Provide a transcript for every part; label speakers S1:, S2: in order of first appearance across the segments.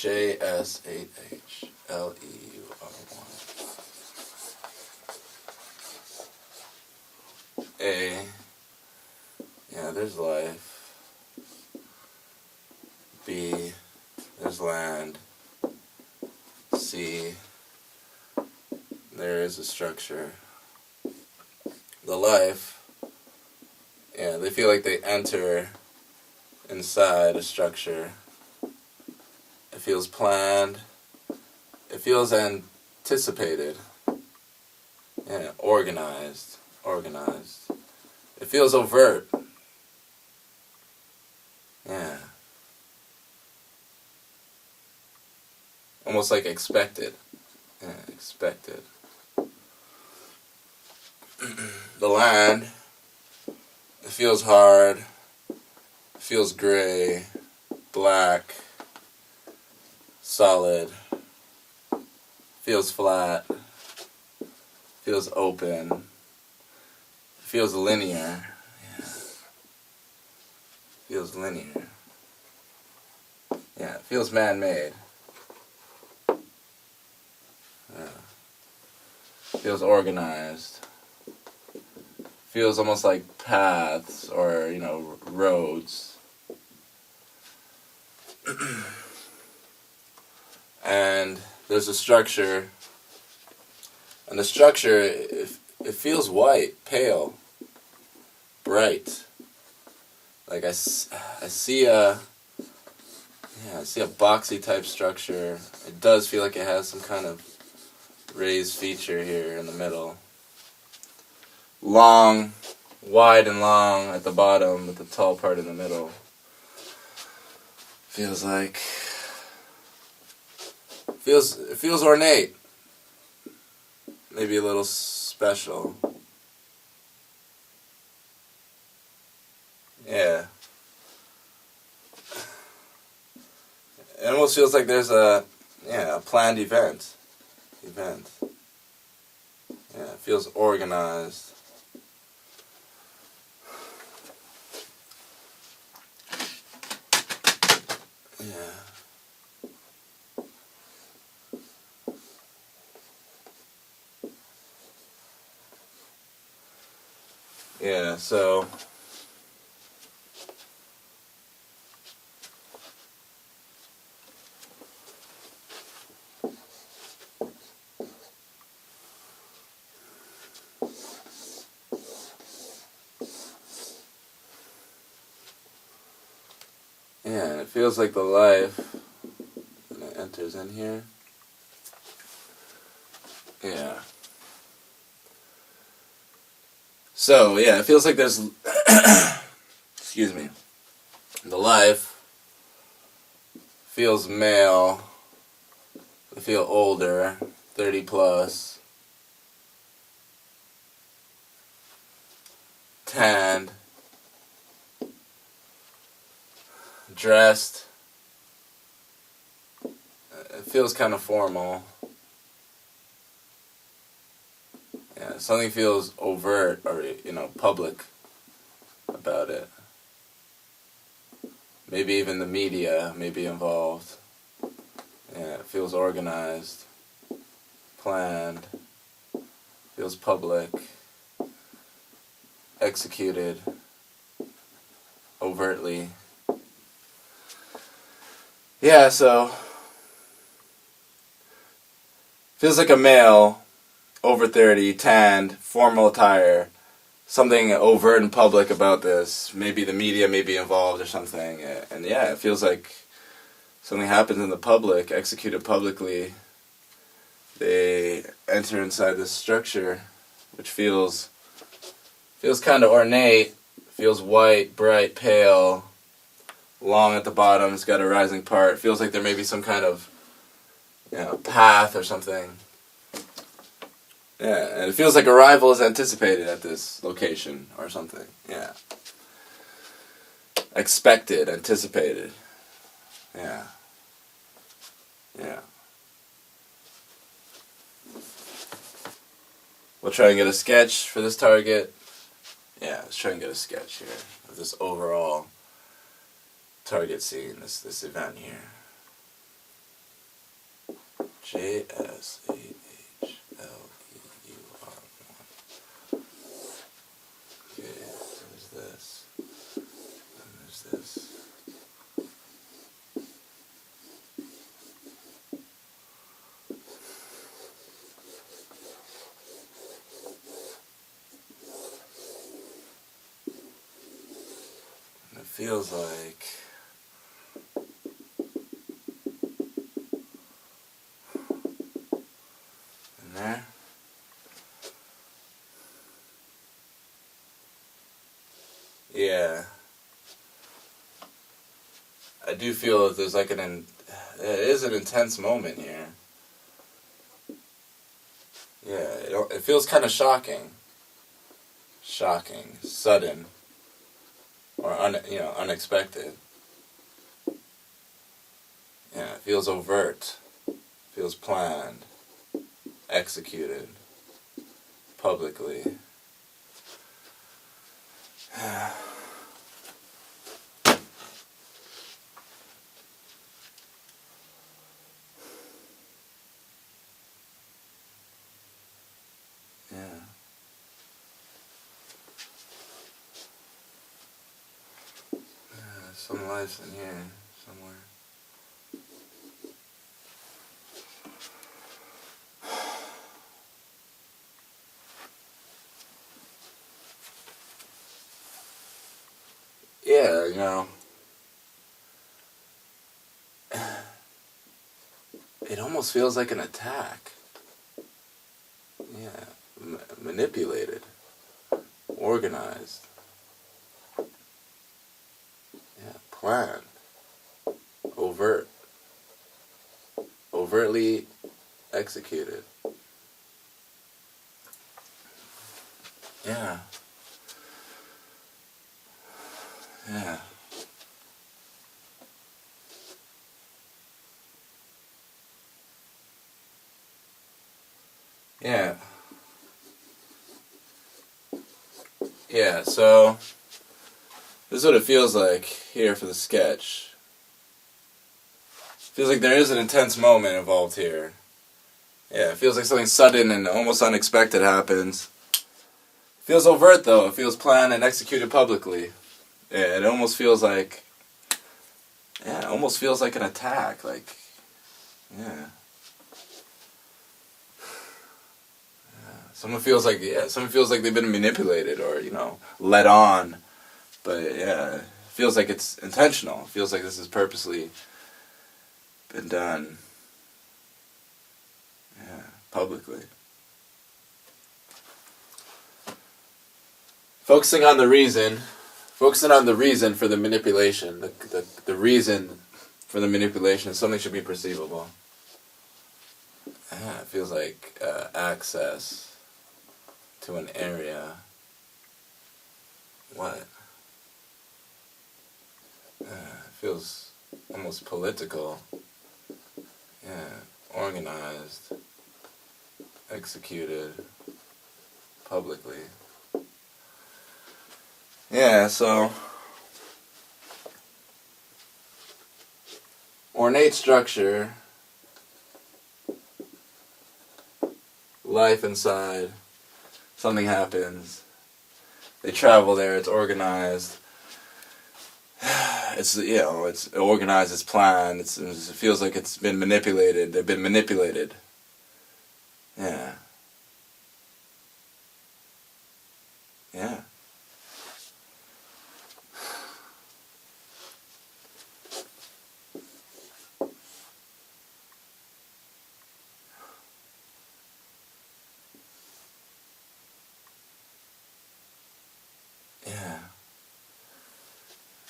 S1: JSAHLEUR1. A, yeah, there's life. B, there's land. C, there is a structure. The life, yeah, they feel like they enter inside a structure. It feels planned. It feels anticipated. Yeah, organized. It feels overt. Yeah. Almost like expected. Yeah, expected. The land, it feels hard, it feels gray, black, solid, feels flat, feels open, feels linear. Yeah. Feels linear. Yeah, it feels man-made. Feels organized. Feels almost like paths or, roads. And there's a structure. And the structure, it feels white, pale, bright. Like I see a boxy type structure. It does feel like it has some kind of raised feature here in the middle. Long, wide and long at the bottom, with the tall part in the middle. Feels like, it feels ornate. Maybe a little special. Yeah. It almost feels like there's a planned event. Yeah, it feels organized. Yeah. Yeah, so yeah, it feels like the life when it enters in here. Yeah. So, yeah, it feels like there's excuse me. The life feels male. I feel older, 30 plus. Tanned. Dressed. It feels kind of formal. Yeah, something feels overt or, public about it. Maybe even the media may be involved. Yeah, it feels organized, planned, feels public, executed, overtly. Yeah, so feels like a male, over 30, tanned, formal attire, something overt and public about this. Maybe the media may be involved or something. And yeah, it feels like something happens in the public, executed publicly. They enter inside this structure, which feels kind of ornate, feels white, bright, pale, long at the bottom, it's got a rising part. Feels like there may be some kind of path or something. Yeah, and it feels like arrival is anticipated at this location or something. Yeah. Expected, anticipated. Yeah. Yeah. We'll try and get a sketch for this target. Yeah, let's try and get a sketch here of this overall target scene, this event here. JS8HLEUR1. Okay, there's this. And there's this. And it feels like in there. Yeah. I do feel that there's like it is an intense moment here. Yeah, it feels kind of shocking. Shocking, sudden, or unexpected. Yeah, it feels overt, feels planned, executed, publicly. Yeah. Some life in here somewhere. Yeah, it almost feels like an attack. Yeah, manipulated, organized. Yeah, planned, overt, overtly executed. Yeah. Yeah. Yeah. Yeah, so this is what it feels like here for the sketch. Feels like there is an intense moment involved here. Yeah, it feels like something sudden and almost unexpected happens. Feels overt though. It feels planned and executed publicly. Yeah, it almost feels like, it almost feels like an attack. Like, yeah. Someone feels like they've been manipulated or, led on. But yeah, it feels like it's intentional. It feels like this has purposely been done. Yeah, publicly. Focusing on the reason for the manipulation. The reason for the manipulation, something should be perceivable. Yeah, it feels like access to an area. What? It feels almost political. Yeah, organized, executed, publicly. Yeah, so ornate structure, life inside, something happens, they travel there, it's organized, it's organized, it's planned, it feels like it's been manipulated, they've been manipulated. Yeah. Yeah. Yeah.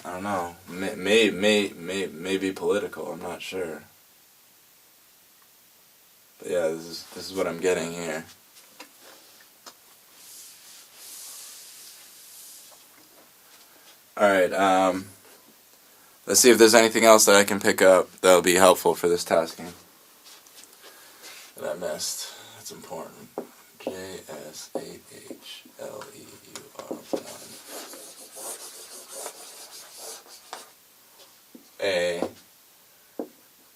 S1: I don't know. May be political. I'm not sure. But yeah, this is what I'm getting here. All right. Let's see if there's anything else that I can pick up that'll be helpful for this tasking that I missed. That's important. JS8HLEUR1. A.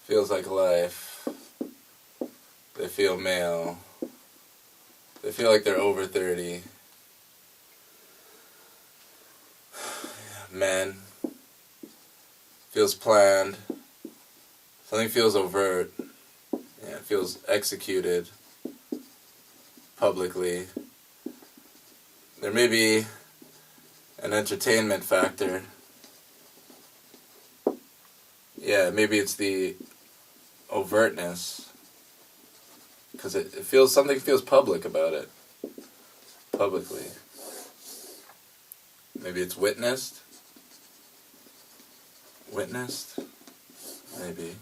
S1: Feels like life. They feel male. They feel like they're over 30. Men. Feels planned. Something feels overt. Yeah, it feels executed publicly. There may be an entertainment factor. Yeah, maybe it's the overtness. Because it feels, something feels public about it. Publicly. Maybe it's witnessed. Witnessed? Maybe.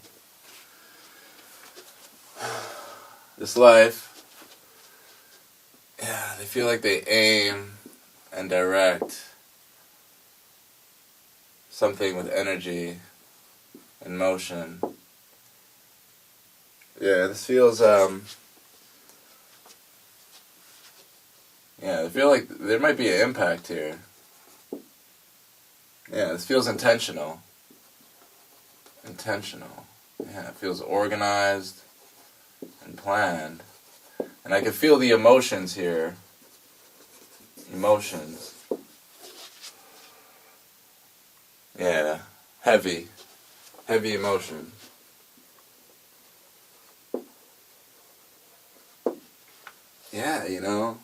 S1: This life, yeah, they feel like they aim and direct something with energy and motion. Yeah, this feels, yeah, I feel like there might be an impact here. Yeah, this feels intentional. Intentional. Yeah, it feels organized and planned. And I can feel the emotions here. Emotions. Yeah, heavy. Heavy emotion. Yeah, you know.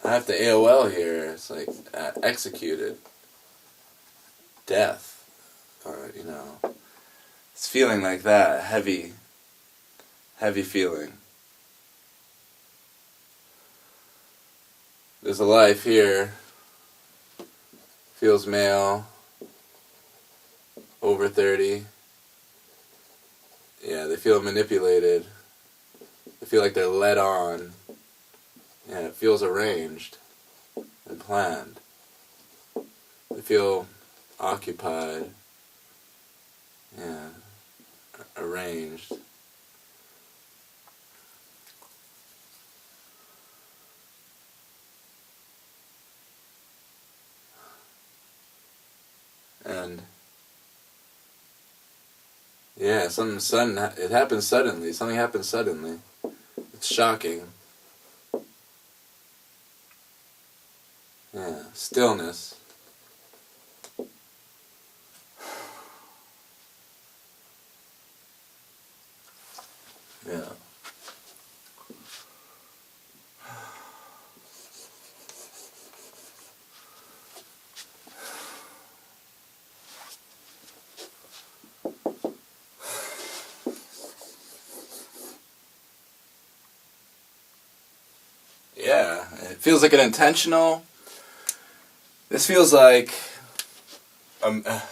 S1: I have the AOL here. It's like executed. Death. Or, you know. It's feeling like that. Heavy. Heavy feeling. There's a life here. Feels male. Over 30. Yeah, they feel manipulated. They feel like they're led on. Yeah, it feels arranged and planned. They feel occupied. Yeah, arranged. And yeah, something sudden. It happens suddenly. Something happens suddenly. It's shocking. Yeah, stillness. Yeah. Yeah, it feels like an intentional. This feels like a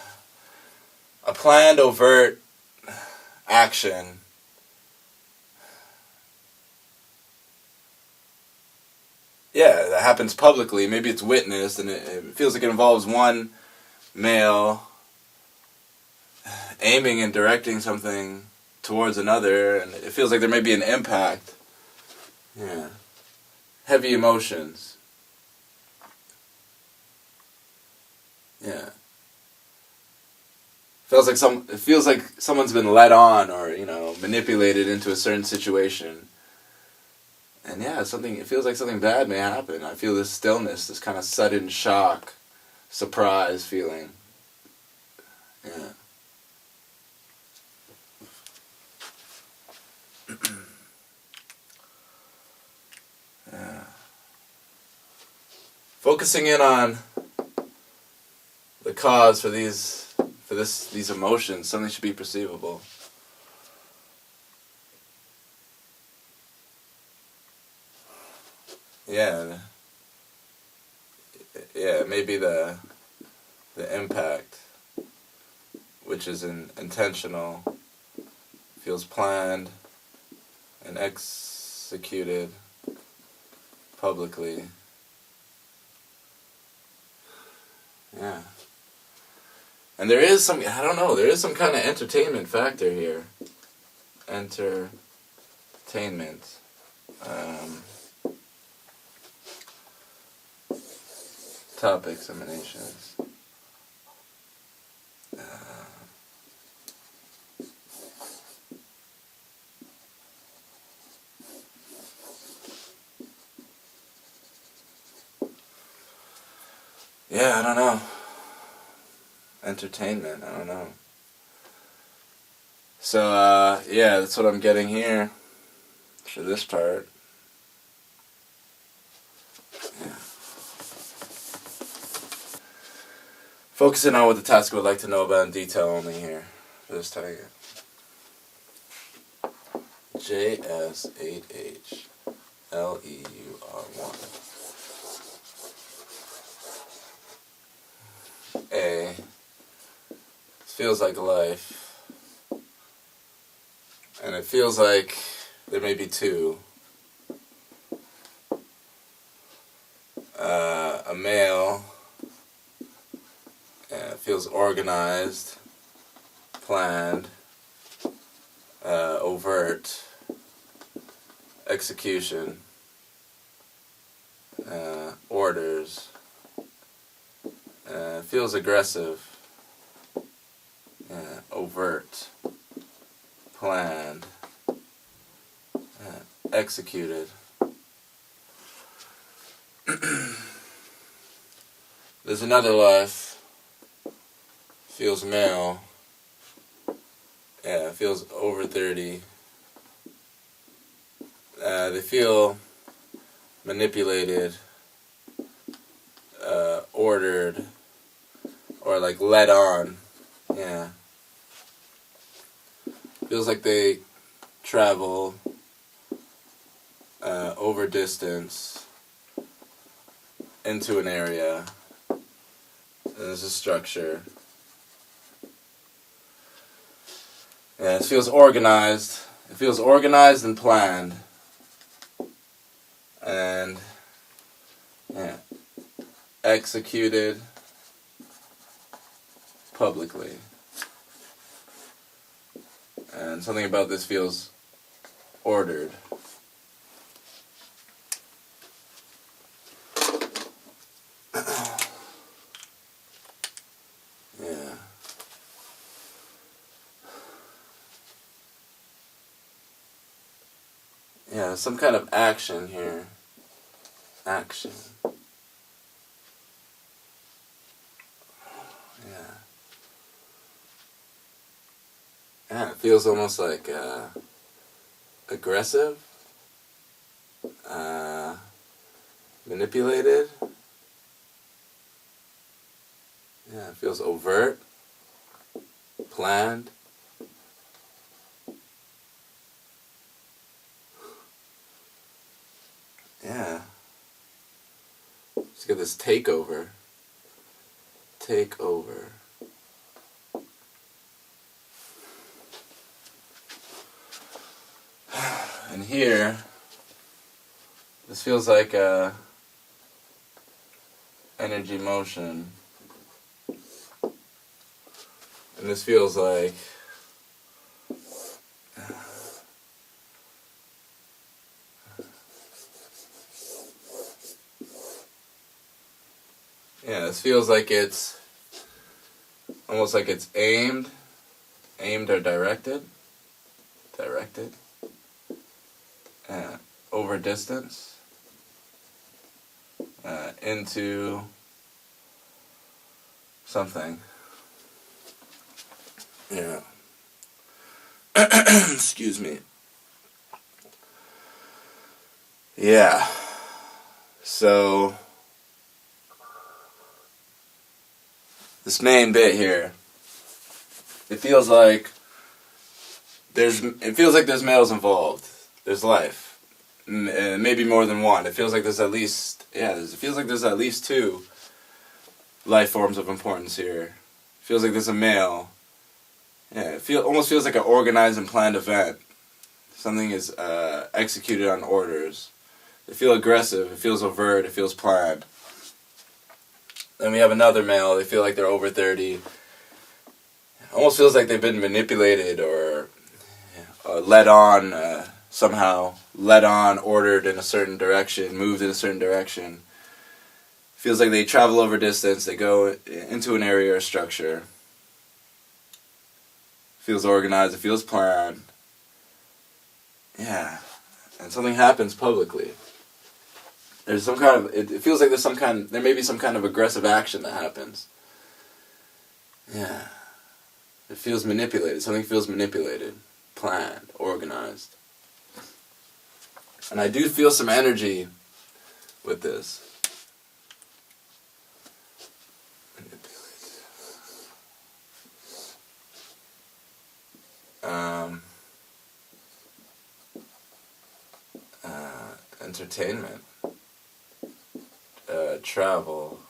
S1: planned, overt action. Yeah, that happens publicly. Maybe it's witnessed, and it feels like it involves one male aiming and directing something towards another, and it feels like there may be an impact. Yeah. Heavy emotions. Yeah. It feels like someone's been led on or, you know, manipulated into a certain situation. And yeah, it feels like something bad may happen. I feel this stillness, this kind of sudden shock, surprise feeling. Yeah. Yeah. Focusing in on the cause for these emotions, something should be perceivable. Yeah. Yeah, maybe the impact, which is intentional, feels planned and executed publicly. Yeah. And there is some kind of entertainment factor here. Entertainment. Top examinations. Yeah, I don't know. Entertainment, I don't know. So, yeah, that's what I'm getting here for this part. Yeah. Focusing on what the task would like to know about in detail only here for this target. JS8HLEUR1. A. Feels like life. And it feels like there may be two. A male. Feels organized, planned, overt, execution, orders, feels aggressive, overt, planned, executed. There's another life. Feels male. Yeah, feels over 30. They feel manipulated, ordered, or like led on. Yeah. Feels like they travel over distance into an area. And there's a structure. Yeah, it feels organized. It feels organized and planned. And, yeah, executed publicly. And something about this feels ordered. Yeah. Yeah, some kind of action here. Action. Yeah. Yeah, it feels almost like aggressive, manipulated. Yeah, it feels overt, planned. Yeah. Let's get this takeover. Takeover. And here, this feels like energy motion. And this feels like this feels like it's almost like it's aimed or directed, over distance, into something. Yeah. Excuse me. Yeah. So, this main bit here, it feels like there's males involved. There's life. Maybe more than one. It feels like there's at least, it feels like there's at least two life forms of importance here. It feels like there's a male. Yeah, it almost feels like an organized and planned event. Something is executed on orders. They feel aggressive, it feels overt, it feels planned. Then we have another male, they feel like they're over 30. It almost feels like they've been manipulated or led on, somehow led on, ordered in a certain direction, moved in a certain direction. Feels like they travel over distance, they go into an area or structure. Feels organized, it feels planned. Yeah. And something happens publicly. there's some kind of, it feels like there may be some kind of aggressive action that happens. Yeah. It feels manipulated. Something feels manipulated, planned, organized. And I do feel some energy with this. Entertainment, travel,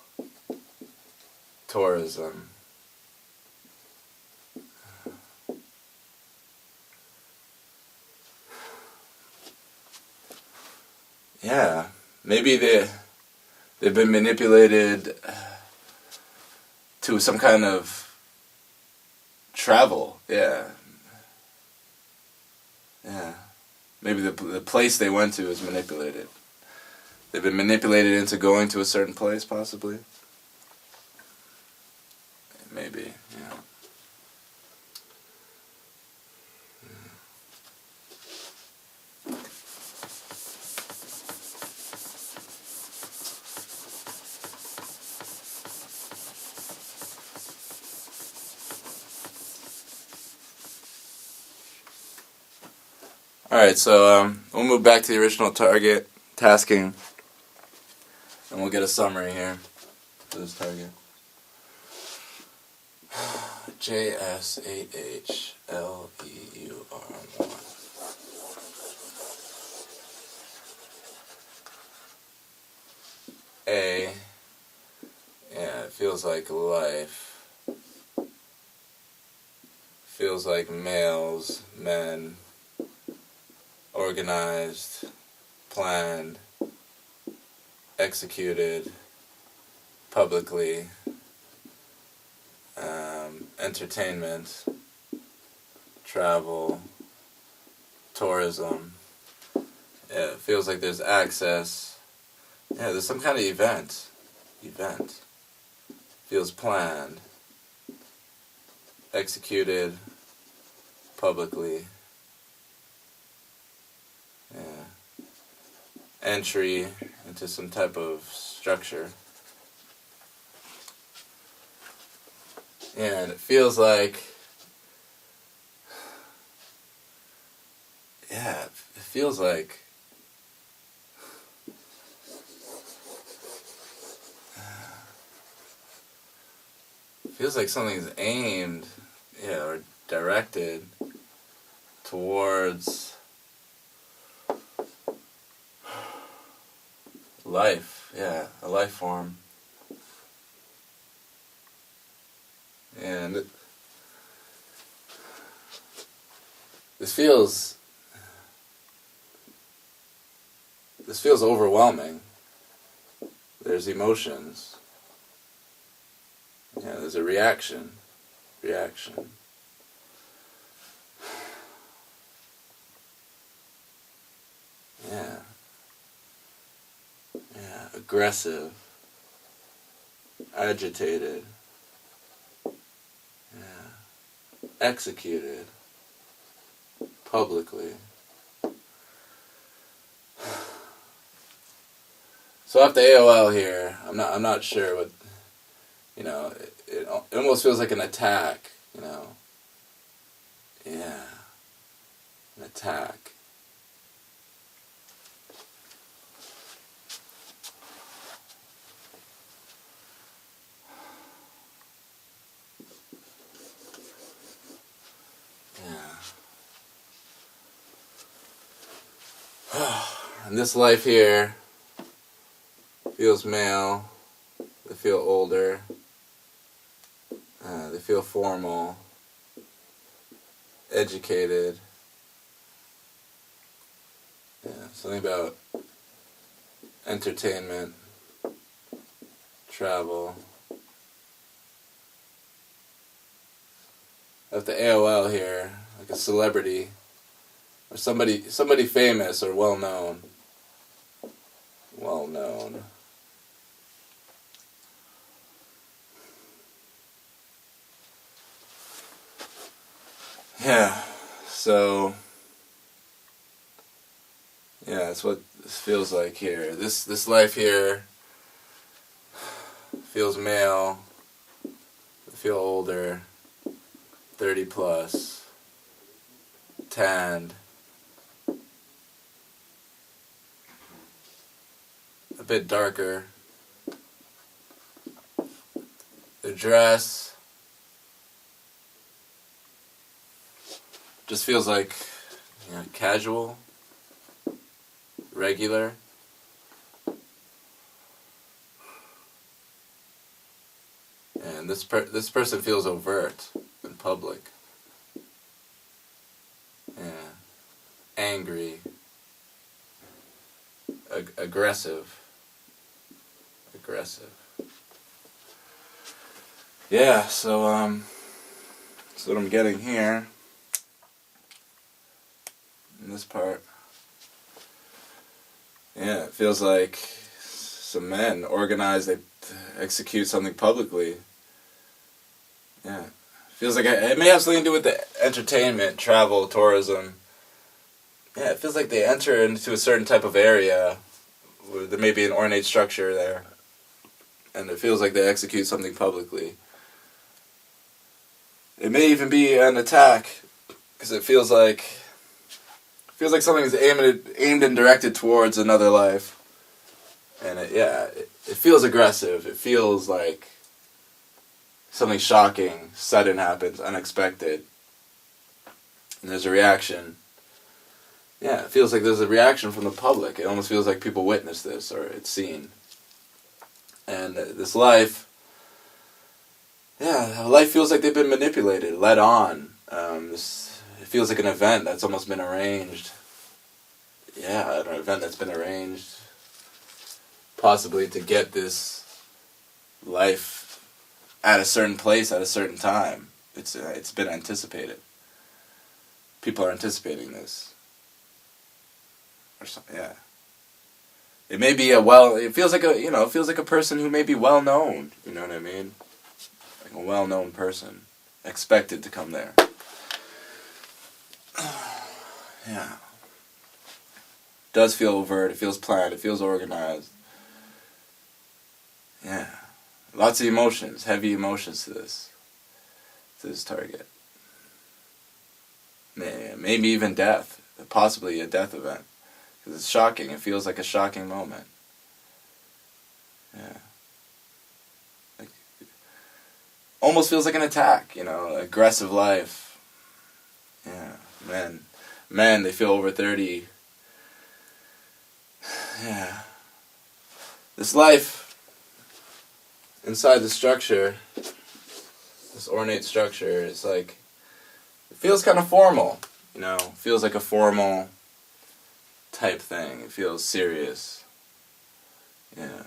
S1: tourism. Yeah, maybe they've been manipulated to some kind of travel. Yeah. Maybe the place they went to is manipulated. They've been manipulated into going to a certain place, possibly. Maybe, yeah. Alright, so we'll move back to the original target, tasking, and we'll get a summary here for this target. JS8HLEUR1. A, yeah, it feels like life. Feels like males, men, organized, planned, executed, publicly, entertainment, travel, tourism. Yeah, it feels like there's access. Yeah, there's some kind of event. Feels planned, executed, publicly. Yeah. Entry into some type of structure. Yeah, and it feels like, something's aimed, or directed towards life, a life form. And this feels overwhelming. There's emotions. Yeah, there's a reaction. Yeah, aggressive, agitated, executed, publicly. So after AOL here, I'm not sure what, it almost feels like an attack, Yeah, an attack. And this life here feels male, they feel older, they feel formal, educated. Something about entertainment, travel. At the AOL here, like a celebrity, or somebody famous or well known. Yeah, so, Yeah, that's what this feels like here. This life here feels male. I feel older, 30 plus, tanned, a bit darker. The dress just feels like, casual, regular. And this person feels overt in public. Yeah. Angry. Aggressive. Yeah, so that's what I'm getting here. In this part. Yeah, it feels like some men organize, they execute something publicly. Yeah. Feels like it may have something to do with the entertainment, travel, tourism. Yeah, it feels like they enter into a certain type of area where there may be an ornate structure there. And it feels like they execute something publicly. It may even be an attack, because it feels like something is aimed and directed towards another life. And it feels aggressive. It feels like something shocking, sudden happens, unexpected. And there's a reaction. Yeah, it feels like there's a reaction from the public. It almost feels like people witness this, or it's seen. And this life, life feels like they've been manipulated, led on. It feels like an event that's almost been arranged. Yeah, an event that's been arranged, possibly to get this life at a certain place at a certain time. It's been anticipated. People are anticipating this. Or something, yeah. It may be it feels like a person who may be well known, you know what I mean? Like a well known person. Expected to come there. Yeah. Does feel overt, it feels planned, it feels organized. Yeah. Lots of emotions, heavy emotions to this target. Maybe even death, possibly a death event. Because it's shocking, it feels like a shocking moment. Yeah. Almost feels like an attack, aggressive life. Yeah, men, they feel over 30. Yeah. This life, inside the structure, this ornate structure, it's like, it feels kind of formal, feels like a formal type thing. It feels serious. Yeah.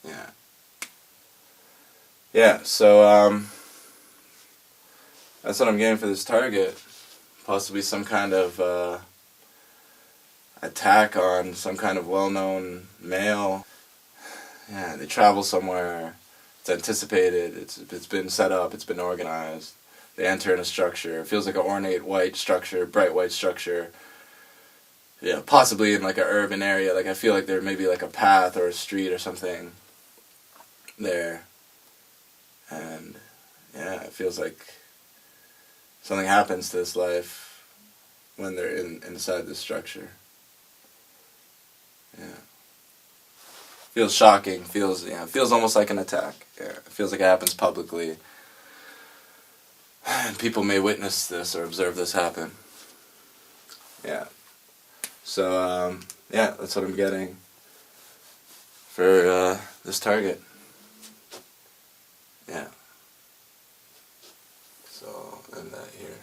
S1: Yeah. Yeah, so, that's what I'm getting for this target. Possibly some kind of, attack on some kind of well-known male. Yeah, they travel somewhere. It's anticipated. It's been set up. It's been organized. They enter in a structure. It feels like an ornate white structure, bright white structure. Yeah, possibly in like an urban area. Like I feel like there may be like a path or a street or something there. And yeah, it feels like something happens to this life when they're inside this structure. Yeah. Feels shocking. Feels almost like an attack. Yeah. It feels like it happens publicly. And people may witness this or observe this happen. Yeah. So, that's what I'm getting for this target. Yeah. So, end that here.